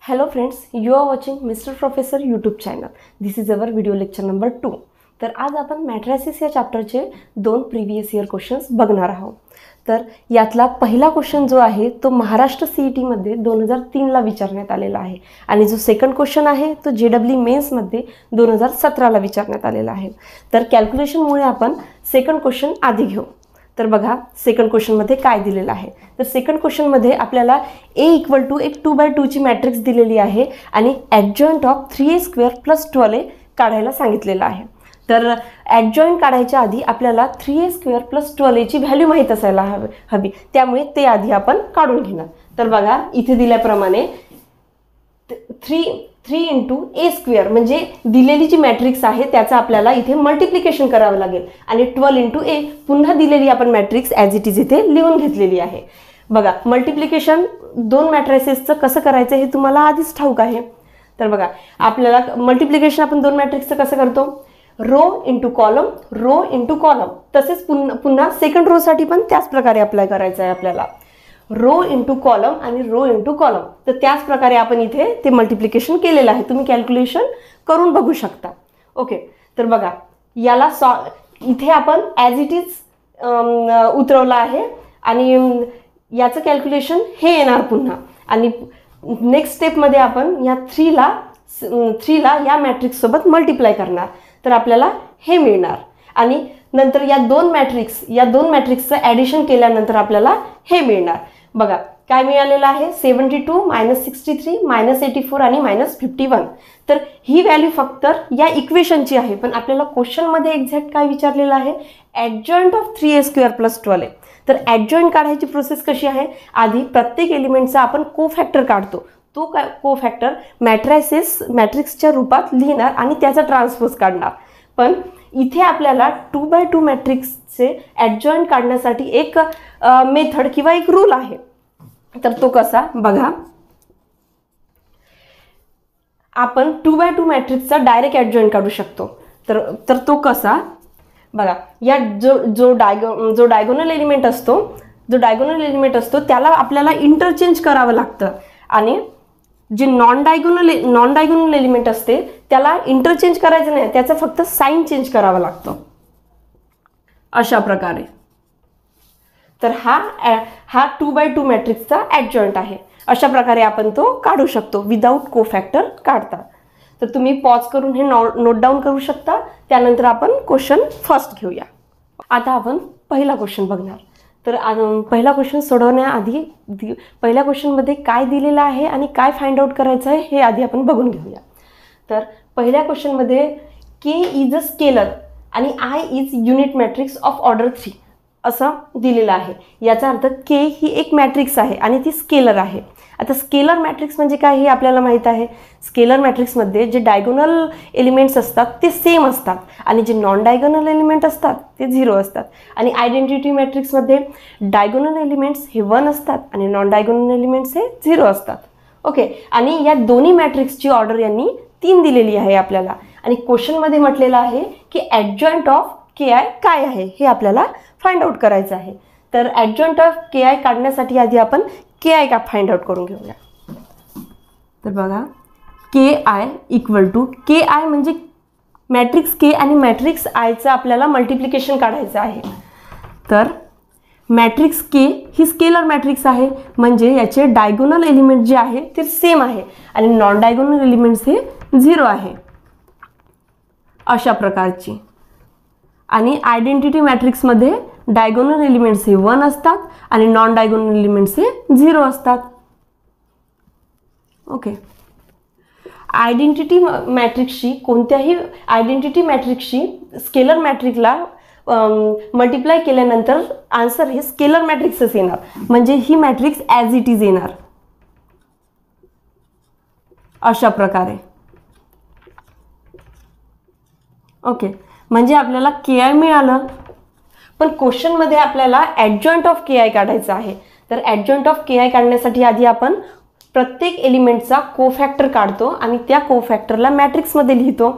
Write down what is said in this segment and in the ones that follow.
Hello friends, you are watching Mr. Professor YouTube channel. This is our video lecture number 2. तर आज आपण matrices या चॅप्टरचे 2 previous year questions बघणार आहोत. तर यातला पहिला क्वेश्चन जो आहे तो महाराष्ट्र सीईटी मध्ये 2003 ला विचारण्यात आलेला आहे आणि जो सेकंड क्वेश्चन आहे तो जेडब्ल्यू मेन्स मध्ये 2017 ला विचारण्यात आलेला आहे. तर कॅल्क्युलेशन मुळे आपण सेकंड क्वेश्चन आधी घेऊ. तर बघा सेकंड क्वेश्चन मध्ये काय दिलेलं आहे. तर सेकंड क्वेश्चन मध्ये आपल्याला a = एक 2/2 ची मॅट्रिक्स दिलेली आहे आणि ॲडजॉइंट ऑफ 3a² + 12a काढायला सांगितलेलं आहे. तर ॲडजॉइंट काढायच्या आधी आपल्याला 3a² + 12a ची व्हॅल्यू माहित असायला हवी. त्यामुळे ते आधी आपण काढून घेणार. तर बघा इथे दिल्याप्रमाणे 3 × a² म्हणजे दिलेली जी मॅट्रिक्स आहे त्याचा आपल्याला इथे मल्टिप्लिकेशन करावं लागेल आणि 12 × a पुन्हा दिलेली आपण मॅट्रिक्स ॲज इट इज इथे लिहून घेतलेली आहे. बघा मल्टिप्लिकेशन दोन मॅट्रिसेसचं कसं करायचं हे तुम्हाला आधीच ठाऊक आहे. तर बघा आपल्याला मल्टिप्लिकेशन आपण दोन मॅट्रिक्सचं कसं करतो, रो × कॉलम, रो × कॉलम. तसेच पुन्हा सेकंड रोसाठी पण त्याच प्रकारे अप्लाय करायचं आहे आपल्याला, रो × कॉलम आणि रो × कॉलम. तर त्याच प्रकारे आपण इथे ते मल्टिप्लिकेशन केलेलं आहे. तुम्ही कॅल्क्युलेशन करून बघू शकता. ओके, तर बघा याला इथे आपण ॲज इट इज उतरवलं आहे आणि याचं कॅल्क्युलेशन हे येणार पुन्हा. आणि नेक्स्ट स्टेपमध्ये आपण या 3 ला या मॅट्रिक्स सोबत मल्टिप्लाय करणार. तर आपल्याला हे मिळणार आणि नंतर या दोन मॅट्रिक्सचं ॲडिशन केल्यानंतर आपल्याला हे मिळणार. बघा काय मिळालेलं आहे, 72 - 63 - 84 आणि -51. तर ही व्हॅल्यू फक्त या इक्वेशनची आहे. पण आपल्याला क्वेश्चनमध्ये एक्झॅक्ट काय विचारलेलं आहे, ॲडजॉइंट ऑफ 3a² + 12a. तर ॲडजॉइंट काढायची प्रोसेस कशी आहे, आधी प्रत्येक एलिमेंटचा आपण कोफॅक्टर काढतो. तो कोफॅक्टर मॅट्रिक्सच्या रूपात लिहिणार आणि त्याचा ट्रान्सपोज काढणार. पण इथे आपल्याला 2/2 मॅट्रिक्सचे ॲडजॉइंट काढण्यासाठी एक मेथड किंवा एक रूल आहे. तर तो कसा बघा, आपण 2/2 मॅट्रिक्सचा डायरेक्ट ॲडजॉइंट काढू शकतो. तर तो कसा बघा, या जो डायगोनल एलिमेंट असतो त्याला आपल्याला इंटरचेंज करावं लागतं आणि जे नॉन डायगोनल एलिमेंट असते त्याला इंटरचेंज करायचं नाही, त्याचा फक्त साइन चेंज करावा लागतो अशा प्रकारे. तर हा 2/2 मॅट्रिक्सचा ॲडजॉइंट आहे. अशा प्रकारे आपण तो काढू शकतो विदाऊट कोफॅक्टर काढता. तर तुम्ही पॉज करून हे नोट डाऊन करू शकता. त्यानंतर आपण क्वेश्चन फर्स्ट घेऊया. आता आपण पहिला क्वेश्चन बघणार. तर पहिला क्वेश्चन सोडवण्याआधी पहिल्या क्वेश्चनमध्ये काय दिलेलं आहे आणि काय फाइंड आउट करायचं आहे हे आधी आपण बघून घेऊया. तर पहिल्या क्वेश्चनमध्ये के इज अ स्केलर आणि I is unit matrix of order 3 असं दिलेलं आहे. याचा अर्थ के ही एक मॅट्रिक्स आहे आणि ती स्केलर आहे. आता स्केलर मॅट्रिक्स म्हणजे काय हे आपल्याला माहीत आहे. स्केलर मॅट्रिक्समध्ये जे डायगोनल एलिमेंट्स असतात ते सेम असतात आणि जे नॉन डायगोनल एलिमेंट असतात ते 0 असतात. आणि आयडेंटिटी मॅट्रिक्समध्ये डायगोनल एलिमेंट्स हे 1 असतात आणि नॉन डायगोनल एलिमेंट्स हे 0 असतात. ओके, आणि या दोन्ही मॅट्रिक्सची ऑर्डर यांनी 3 दिलेली आहे आपल्याला. आणि क्वेश्चनमध्ये म्हटलेलं आहे की ॲडजॉइंट ऑफ KI काय आहे हे आपल्याला फाइंड आउट करायचं आहे. तर ॲडजॉइंट ऑफ KI काढण्यासाठी आधी आपण KI का फाइंड आउट करून घेऊया. तर बघा KI = KI म्हणजे मॅट्रिक्स K आणि मॅट्रिक्स Iचं आपल्याला मल्टिप्लिकेशन काढायचं आहे. तर मॅट्रिक्स K ही स्केलर मॅट्रिक्स आहे म्हणजे याचे डायगोनल एलिमेंट जे आहे ते सेम आहे आणि नॉन डायगोनल एलिमेंट्स हे 0 आहे अशा प्रकारची. आणि आयडेंटिटी मॅट्रिक्समध्ये डायगोनल एलिमेंट्स हे 1 असतात आणि नॉन डायगोनल एलिमेंट्स हे 0 असतात. ओके, आयडेंटिटी मॅट्रिक्सशी कोणत्याही आयडेंटिटी मॅट्रिक्सशी स्केलर मॅट्रिक्सला मल्टिप्लाय केल्यानंतर आन्सर हे स्केलर मॅट्रिक्सच येणार म्हणजे ही मॅट्रिक्स ॲज इट इज येणार अशा प्रकारे. ओके, म्हणजे आपल्याला KI मिळालं. पण क्वेश्चनमध्ये आपल्याला ॲडजॉइंट ऑफ KI काढायचं आहे. तर ॲडजॉइंट ऑफ KI काढण्यासाठी आधी आपण प्रत्येक एलिमेंटचा कोफॅक्टर काढतो आणि त्या कोफॅक्टरला मॅट्रिक्समध्ये लिहितो.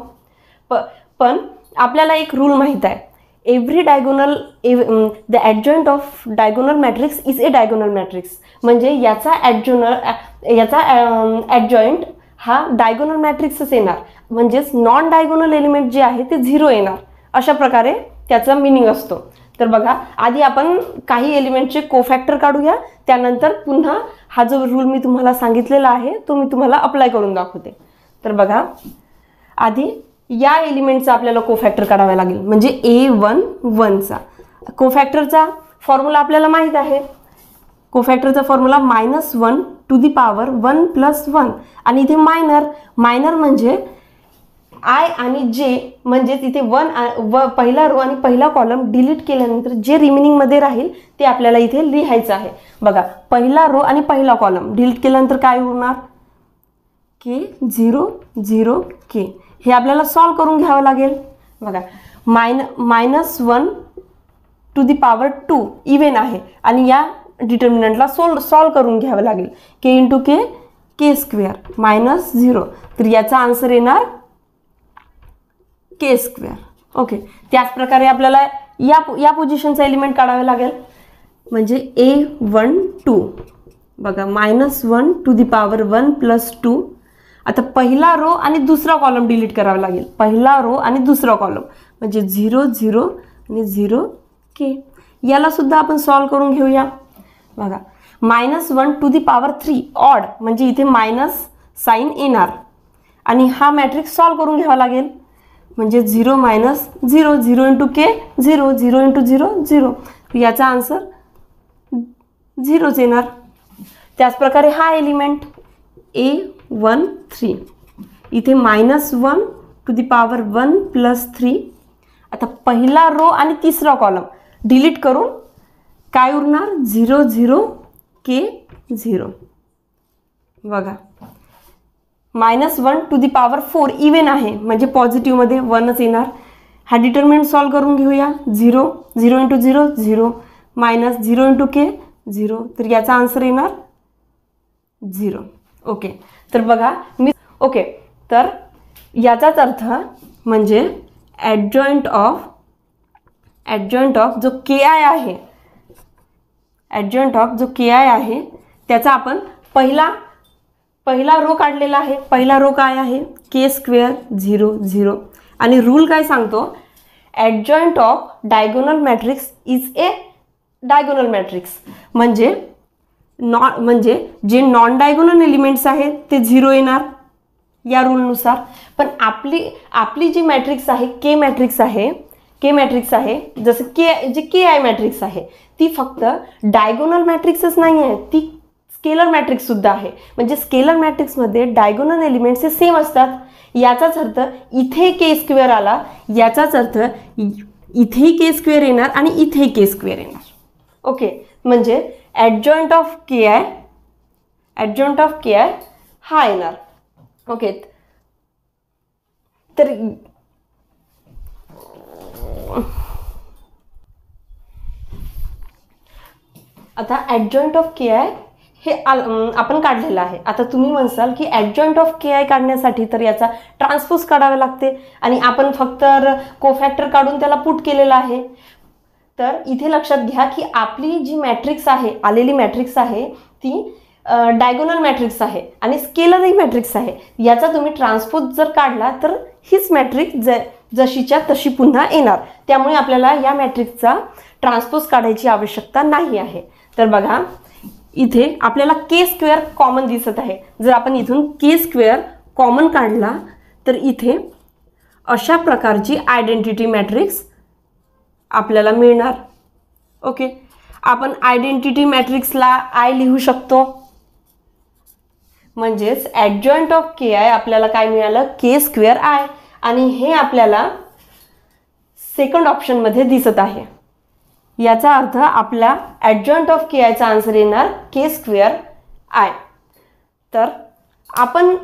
पण आपल्याला एक रूल माहीत आहे, every diagonal the adjoint of diagonal matrix is a diagonal matrix. म्हणजे याचा ॲडजॉइंट हा डायगोनल मॅट्रिक्सच येणार. म्हणजेच नॉन डायगोनल एलिमेंट जे आहे ते 0 येणार. अशा प्रकारे त्याचा मिनिंग असतो. तर बघा, आधी आपण काही एलिमेंटचे कोफॅक्टर काढूया, त्यानंतर पुन्हा हा जो रूल मी तुम्हाला सांगितलेला आहे तो मी तुम्हाला अप्लाय करून दाखवते. तर बघा, आधी या एलिमेंटचा आपल्याला कोफॅक्टर काढावा लागेल. म्हणजे A11चा कोफॅक्टरचा फॉर्म्युला आपल्याला माहीत आहे. कोफॅक्टरचा फॉर्म्युला -1 टू दी पॉवर 1 + 1. आणि इथे मायनर म्हणजे आय आणि जे, म्हणजे तिथे पहिला रो आणि पहिला कॉलम डिलीट केल्यानंतर जे रिमेनिंगमध्ये राहील ते आपल्याला इथे लिहायचं आहे. बघा, पहिला रो आणि पहिला कॉलम डिलीट केल्यानंतर काय उरणार? K0 0 K. हे आपल्याला सॉल्व करून घ्यावं लागेल. बघा, -1 टू दी पॉवर 2 इव्हन आहे आणि या डिटर्मिनंटला सॉल्व करून घ्यावं लागेल. K × K K² -0. तर याचा आन्सर येणार K². ओके. त्याच प्रकारे आपल्याला या पोझिशनचा एलिमेंट काढावे लागेल. म्हणजे A12. बघा, -1 टू दी पॉवर 1 + 2. आता पहिला रो आणि दुसरा कॉलम डिलीट करावा लागेल. पहिला रो आणि दुसरा कॉलम म्हणजे 0 0 आणि 0 K. याला सुद्धा आपण सॉल्व करून घेऊया. बघा, -1 टू दी पॉवर 3 ऑड, म्हणजे इथे मायनस साईन येणार आणि हा मॅट्रिक्स सॉल्व करून घ्यावा लागेल. म्हणजे 0 - 0 0 × K 0 0 × 0 0. याचा आन्सर 0च येणार. त्याच प्रकारे हा एलिमेंट A13 इथे -1 टू दी पॉवर 1 + 3. आता पहिला रो आणि तिसरा कॉलम डिलीट करून काय उरणार? 0 0 K 0. बघा, -1 टू दी पॉवर 4 इव्हन आहे, म्हणजे पॉझिटिव्हमध्ये 1च येणार. हा डिटर्मिनंट सॉल्व करून घेऊया. 0 0 × 0 0 -0 × K 0. तर याचा आन्सर येणार 0. ओके. तर बघा तर याचाच अर्थ म्हणजे ॲडजॉइंट ऑफ जो Ki आहे, ॲडजॉइंट ऑफ जो Ki आहे त्याचा आपण पहिला रो काढलेला आहे. पहिला रो काय आहे? K² 0 0. आणि रूल काय सांगतो? Adjoint of diagonal matrix is a diagonal matrix. म्हणजे जे नॉन डायगोनल एलिमेंट्स आहेत ते 0 येणार या रूलनुसार. पण आपली जी मॅट्रिक्स आहे के मॅट्रिक्स आहे जसं जे Ki मॅट्रिक्स आहे ती फक्त डायगोनल मॅट्रिक्सच नाही आहे, ती स्केलर मॅट्रिक्स सुद्धा आहे. म्हणजे स्केलर मॅट्रिक्समध्ये डायगोनल एलिमेंट्स हे सेम असतात. याचाच अर्थ इथे K² आला, याचाच अर्थ इथेही K² येणार आणि इथेही K² येणार. ओके. म्हणजे ॲडजॉइंट ऑफ Ki हा येणार. ओके. तर आता ॲडजॉइंट ऑफ Ki हे आपण काढलेलं आहे. आता तुम्ही म्हणसाल की ॲडजॉइंट ऑफ Ki काढण्यासाठी तर याचा ट्रान्सपोज काढावे लागते आणि आपण फक्त कोफॅक्टर काढून त्याला पुट केलेला आहे. तर इथे लक्षात घ्या की आपली जी मॅट्रिक्स आहे, आलेली मॅट्रिक्स आहे ती डायगोनल मॅट्रिक्स आहे आणि स्केलरही मॅट्रिक्स आहे. याचा तुम्ही ट्रान्सपोज जर काढला तर हीच मॅट्रिक्स जशीच्या तशी पुन्हा येणार. त्यामुळे आपल्याला या मॅट्रिक्सचा ट्रान्सपोज काढायची आवश्यकता नाही आहे. तर बघा, इथे आपल्याला K² कॉमन दिसत आहे. जर आपण इथून K² कॉमन काढला तर इथे अशा प्रकारची आयडेंटिटी मॅट्रिक्स आपल्याला मिळणार. ओके. आपण आयडेंटिटी मॅट्रिक्सला I लिहू शकतो. म्हणजेच ॲडजॉइंट ऑफ Ki आपल्याला काय मिळालं? K² I. आणि हे आपल्याला सेकंड ऑप्शनमध्ये दिसत आहे. याचा अर्थ आपला ॲडजॉइंट ऑफ Kiचा आन्सर येणार K² I. तर आपण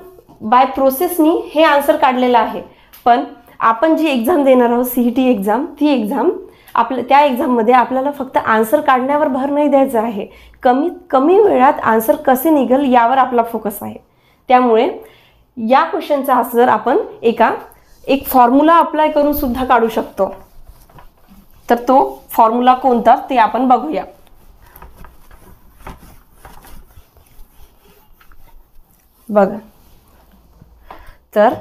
बाय प्रोसेसनी हे आन्सर काढलेलं आहे. पण आपण जी एक्झाम देणार आहोत CET एक्झाम, ती एक्झाम त्या एक्झाममध्ये आपल्याला फक्त आन्सर काढण्यावर भर नाही द्यायचा आहे. कमी वेळात आन्सर कसे निघेल यावर आपला फोकस आहे. त्यामुळे या क्वेश्चनचा आन्सर आपण एक फॉर्म्युला अप्लाय करून सुद्धा काढू शकतो. तर तो फॉर्म्युला कोणता ते आपण बघूया. बघा, तर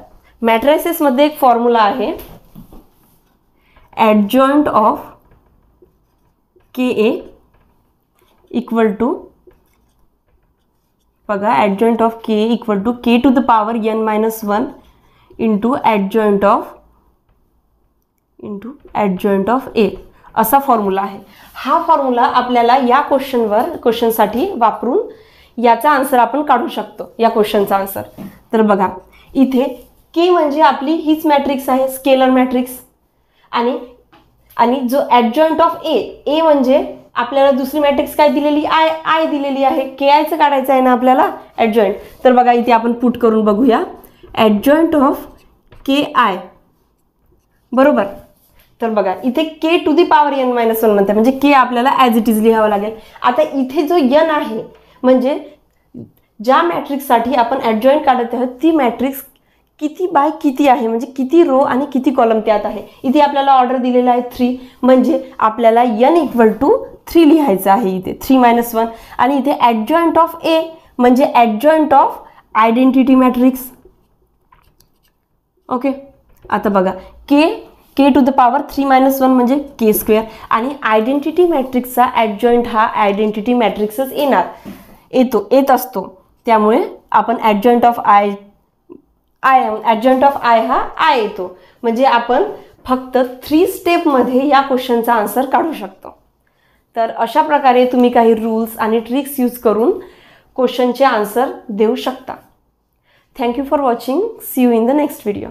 मॅट्रिसेस मध्ये एक फॉर्म्युला आहे, adjoint of KA equal to, बघा, adjoint of KA equal to K to the power n-1 into adjoint of A असा फॉर्म्युला आहे. हा फॉर्म्युला आपल्याला या क्वेश्चनसाठी वापरून याचा आन्सर आपण काढू शकतो, या क्वेश्चनचा आन्सर. तर बघा, इथे K म्हणजे आपली हीच मॅट्रिक्स आहे, स्केलर मॅट्रिक्स, आणि जो ॲडजॉइंट ऑफ A म्हणजे आपल्याला दुसरी मॅट्रिक्स काय दिलेली, आय दिलेली आहे. KIचं काढायचं आहे ना आपल्याला ॲडजॉइंट. तर बघा, इथे आपण पुट करून बघूया, ॲडजॉइंट ऑफ KI बरोबर. तर बघा, इथे K to the power n-1 म्हणते, म्हणजे K आपल्याला ॲज इट इज लिहावं लागेल. आता इथे जो n आहे, म्हणजे ज्या मॅट्रिक्ससाठी आपण ॲडजॉइंट काढत आहोत ती मॅट्रिक्स किती बाय किती आहे, म्हणजे किती रो आणि किती कॉलम त्यात आहे. इथे आपल्याला ऑर्डर दिलेला आहे 3, म्हणजे आपल्याला n इक्वल टू 3 लिहायचं आहे इथे, 3-1. आणि इथे ॲडजॉइंट ऑफ A म्हणजे ॲडजॉइंट ऑफ आयडेंटिटी मॅट्रिक्स. ओके, आता बघा, K टू द पॉवर 3-1 म्हणजे K² आणि आयडेंटिटी मॅट्रिक्सचा ॲडजॉइंट हा आयडेंटिटी मॅट्रिक्सच येत असतो. त्यामुळे आपण ॲडजॉइंट ऑफ I हा I येतो. म्हणजे आपण फक्त 3 स्टेपमध्ये या क्वेश्चनचा आन्सर काढू शकतो. तर अशा प्रकारे तुम्ही काही रूल्स आणि ट्रिक्स यूज करून क्वेश्चनचे आन्सर देऊ शकता. Thank you for watching. See you in the next video.